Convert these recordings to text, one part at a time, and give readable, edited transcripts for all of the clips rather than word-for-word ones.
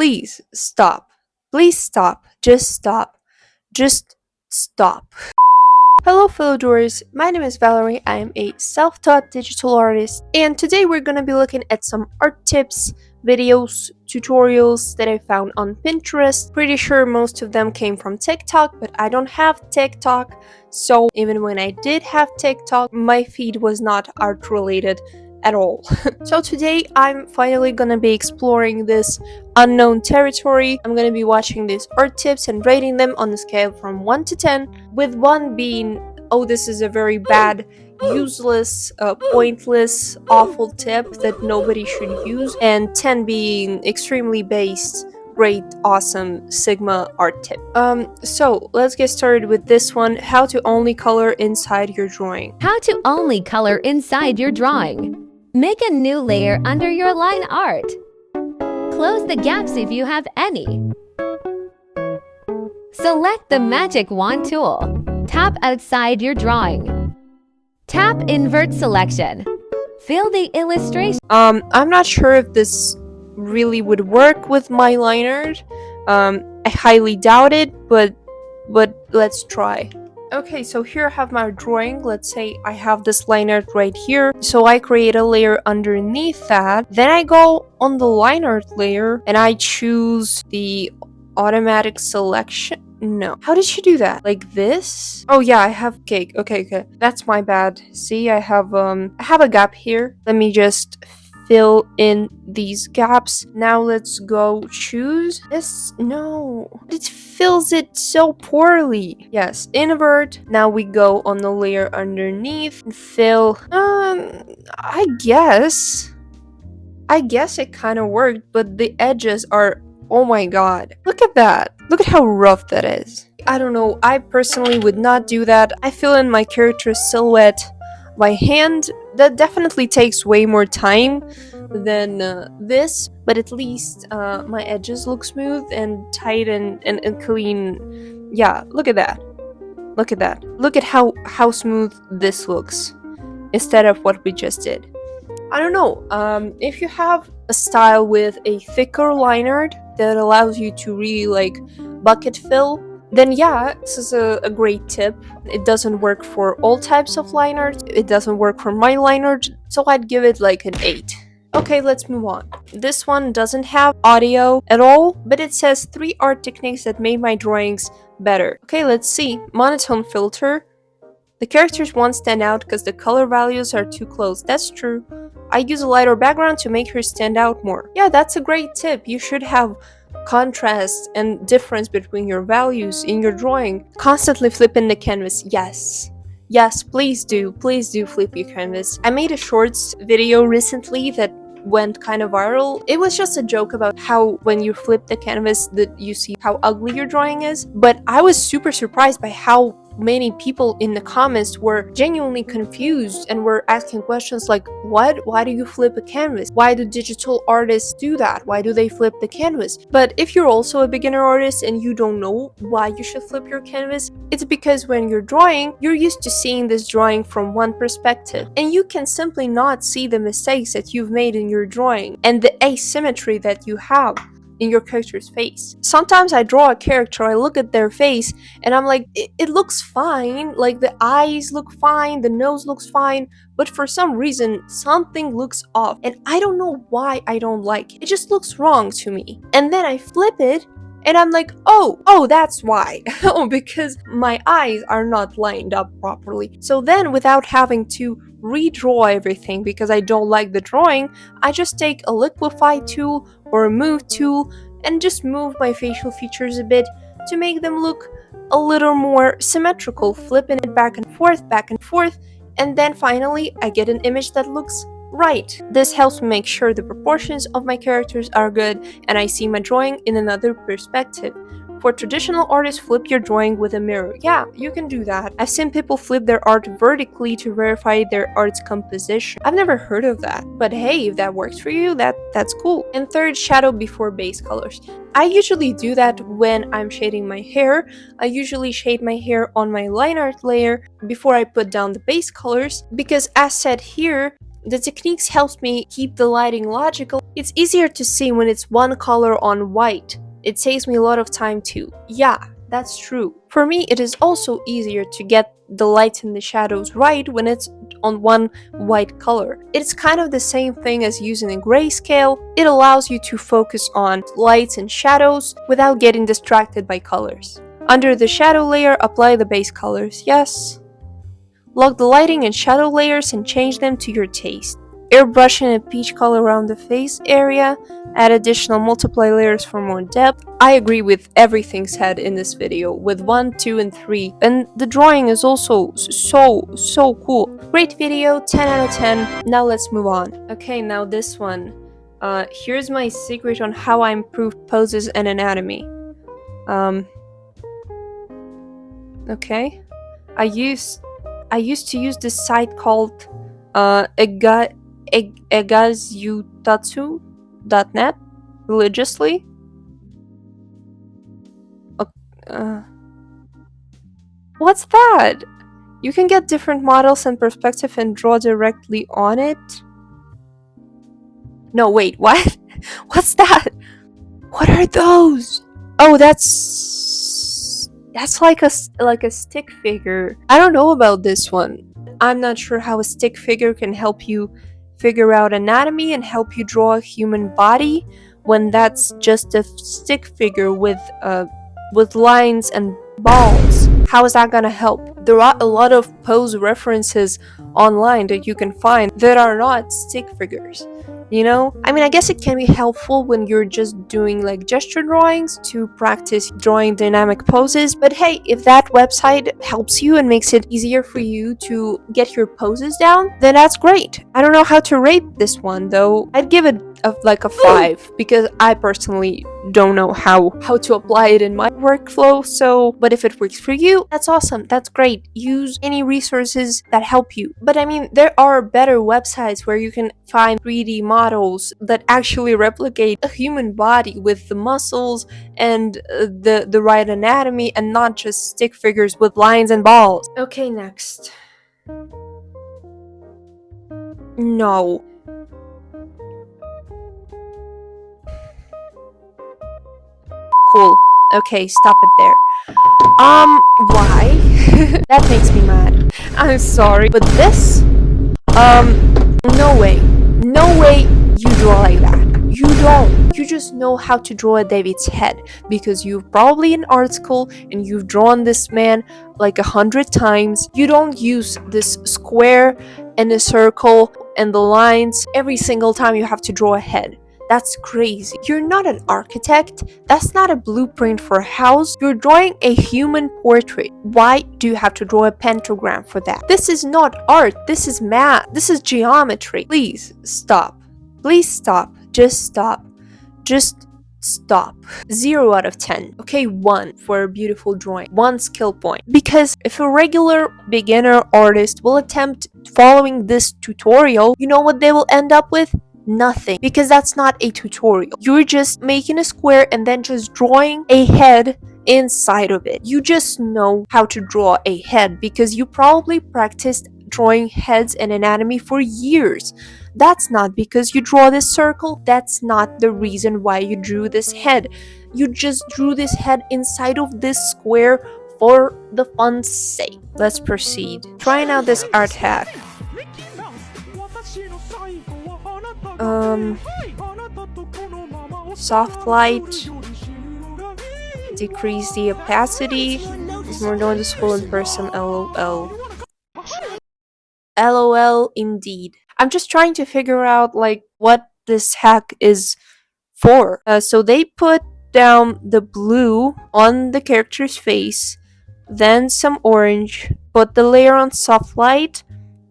Please stop. Please stop. Just stop. Just stop. Hello fellow doers, my name is Valerie, I am a self-taught digital artist, and today we're gonna be looking at some art tips, videos, tutorials that I found on Pinterest. Pretty sure most of them came from TikTok, but I don't have TikTok, so even when I did have TikTok, my feed was not art related at all. So today I'm finally gonna be exploring this unknown territory. I'm gonna be watching these art tips and rating them on a scale from 1 to 10, with 1 being, oh, this is a very bad, useless, pointless, awful tip that nobody should use, and 10 being extremely based, great, awesome, Sigma art tip. So let's get started with this one, how to only color inside your drawing. How to only color inside your drawing. Make a new layer under your line art. Close the gaps if you have any. Select the magic wand tool. Tap outside your drawing. Tap invert selection. Fill the illustration. I'm not sure if this really would work with my line art. I highly doubt it, but let's try. Okay, so here I have my drawing. Let's say I have this line art right here. So I create a layer underneath that. Then I go on the line art layer and I choose the automatic selection. No. How did she do that? Like this? Oh yeah, I have cake. Okay. That's my bad. See, I have a gap here. Let me just fill in these gaps. Now let's go choose this. No, it fills it so poorly. Yes, invert. Now we go on the layer underneath and fill. I guess it kind of worked, but the edges are, oh my god, look at that. Look at how rough that is. I don't know, I personally would not do that. I fill in my character's silhouette by hand. That definitely takes way more time than this, but at least my edges look smooth and tight and clean. Yeah, look at that. Look at that. Look at how smooth this looks instead of what we just did. I don't know, if you have a style with a thicker line art that allows you to really like bucket fill, then yeah, this is a great tip. It doesn't work for all types of line art. It doesn't work for my line art, so I'd give it like an 8. Okay, let's move on. This one doesn't have audio at all, but it says 3 art techniques that made my drawings better. Okay, let's see. Monotone filter. The characters won't stand out because the color values are too close. That's true. I use a lighter background to make her stand out more. Yeah, that's a great tip. You should have contrast and difference between your values in your drawing. Constantly flipping the canvas. Yes, please do flip your canvas. I made a shorts video recently that went kind of viral. It was just a joke about how when you flip the canvas that you see how ugly your drawing is, but I was super surprised by how many people in the comments were genuinely confused and were asking questions like, what? Why do you flip a canvas? Why do digital artists do that? Why do they flip the canvas? But if you're also a beginner artist and you don't know why you should flip your canvas, it's because when you're drawing, you're used to seeing this drawing from one perspective, and you can simply not see the mistakes that you've made in your drawing and the asymmetry that you have in your character's face. Sometimes I draw a character, I look at their face, and I'm like, it looks fine, like the eyes look fine, the nose looks fine, but for some reason, something looks off, and I don't know why I don't like it. It just looks wrong to me. And then I flip it, and I'm like, oh, that's why. Oh, because my eyes are not lined up properly. So then, without having to redraw everything because I don't like the drawing, I just take a liquify tool or a move tool and just move my facial features a bit to make them look a little more symmetrical, flipping it back and forth, and then finally I get an image that looks right. This helps me make sure the proportions of my characters are good and I see my drawing in another perspective. For traditional artists, flip your drawing with a mirror. Yeah, you can do that. I've seen people flip their art vertically to verify their art's composition. I've never heard of that, but hey, if that works for you, that's cool. And third, shadow before base colors. I usually do that when I'm shading my hair. I usually shade my hair on my line art layer before I put down the base colors, because as said here, The techniques helps me keep the lighting logical. It's easier to see when it's one color on white. It saves me a lot of time too. Yeah, that's true. For me, it is also easier to get the lights and the shadows right when it's on one white color. It's kind of the same thing as using a grayscale. It allows you to focus on lights and shadows without getting distracted by colors. Under the shadow layer, apply the base colors. Yes. Lock the lighting and shadow layers and change them to your taste. Airbrush in a peach color around the face area. Add additional multiply layers for more depth. I agree with everything said in this video with 1, 2, and 3. And the drawing is also so cool. Great video, 10 out of 10. Now let's move on. Okay, now this one. Here's my secret on how I improved poses and anatomy. Okay. I used to use this site called egazutatsu.net religiously. What's that? You can get different models and perspective and draw directly on it. No, wait, what? What's that? What are those? Oh, that's like a stick figure. I don't know about this one. I'm not sure how a stick figure can help you figure out anatomy and help you draw a human body when that's just a stick figure with lines and balls. How is that gonna help? There are a lot of pose references online that you can find that are not stick figures. You know? I mean, I guess it can be helpful when you're just doing like gesture drawings to practice drawing dynamic poses, but hey, if that website helps you and makes it easier for you to get your poses down, then that's great. I don't know how to rate this one though. I'd give it a 5 because I personally don't know how to apply it in my workflow, so but if it works for you, that's awesome, that's great. Use any resources that help you. But I mean, there are better websites where you can find 3D models that actually replicate a human body with the muscles and the right anatomy and not just stick figures with lines and balls. Okay, next. No. Cool. Okay, stop it there. Why? That makes me mad. I'm sorry, but this? No way. No way you draw like that. You don't. You just know how to draw a David's head because you've probably in art school and you've drawn this man like 100 times. You don't use this square and a circle and the lines every single time you have to draw a head. That's crazy. You're not an architect. That's not a blueprint for a house. You're drawing a human portrait. Why do you have to draw a pentagram for that? This is not art. This is math. This is geometry. Please stop. Please stop. Just stop. Just stop. 0 out of 10. Okay, 1 for a beautiful drawing. 1 skill point. Because if a regular beginner artist will attempt following this tutorial, you know what they will end up with? Nothing, because that's not a tutorial. You're just making a square and then just drawing a head inside of it. You just know how to draw a head because you probably practiced drawing heads and anatomy for years. That's not because you draw this circle. That's not the reason why you drew this head. You just drew this head inside of this square for the fun's sake. Let's proceed. Trying out this art hack. Soft light, decrease the opacity. It's more noticeable in person. LOL. LOL indeed. I'm just trying to figure out like what this hack is for. So they put down the blue on the character's face, then some orange, put the layer on soft light,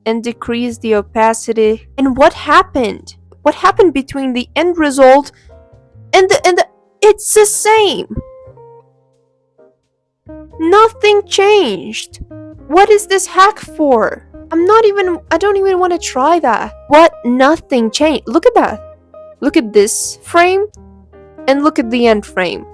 and decrease the opacity. And what happened? What happened between the end result and the it's the same. Nothing changed. What is this hack for? I don't even want to try that. What? Nothing changed. Look at that. Look at this frame and look at the end frame.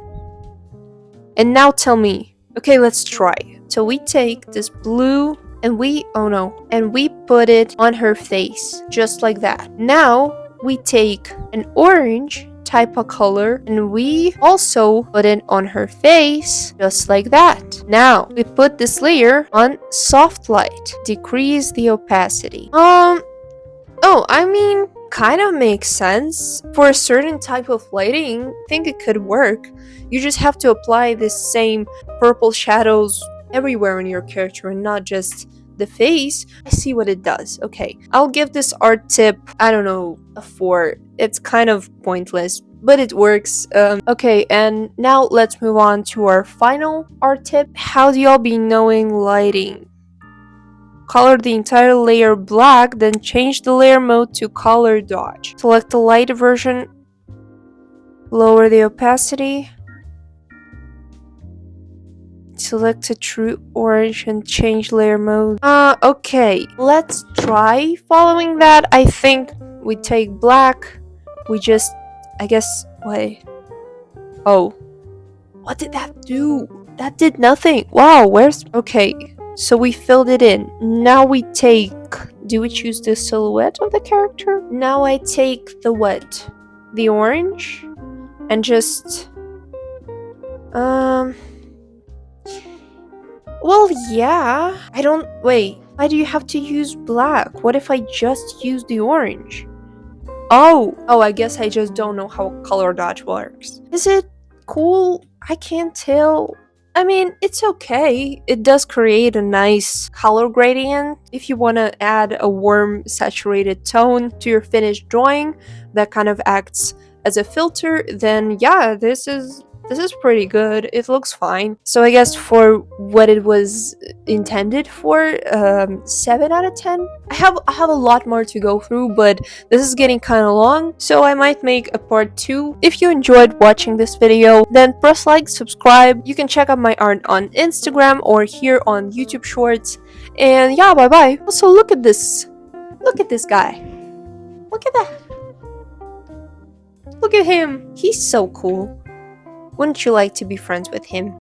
And now tell me. Okay, let's try. So we take this blue and we put it on her face, just like that. Now we take an orange type of color and we also put it on her face, just like that. Now we put this layer on soft light, decrease the opacity. Oh, I mean, kind of makes sense. For a certain type of lighting, I think it could work. You just have to apply this same purple shadows everywhere on your character and not just the face. I see what it does. Okay, I'll give this art tip, I don't know, a 4. It's kind of pointless, but it works. Okay, and now let's move on to our final art tip. How do y'all be knowing lighting? Color the entire layer black, then change the layer mode to color dodge. Select the light version, lower the opacity, select a true orange and change layer mode. Okay, let's try following that. I think we take black, we just, I guess, wait. Oh, what did that do? That did nothing. Wow, okay, so we filled it in. Now we take, do we choose the silhouette of the character? Now I take the what? The orange? And just, well, yeah. Wait, why do you have to use black? What if I just use the orange? Oh, I guess I just don't know how color dodge works. Is it cool? I can't tell. I mean, it's okay. It does create a nice color gradient. If you want to add a warm, saturated tone to your finished drawing that kind of acts as a filter, then yeah, this is pretty good. It looks fine. So I guess for what it was intended for, 7 out of 10. I have a lot more to go through, but this is getting kind of long, so I might make a part 2. If you enjoyed watching this video, then press like, subscribe. You can check out my art on Instagram or here on YouTube Shorts. And yeah, bye bye. Also, look at this. Look at this guy. Look at that. Look at him. He's so cool. Wouldn't you like to be friends with him?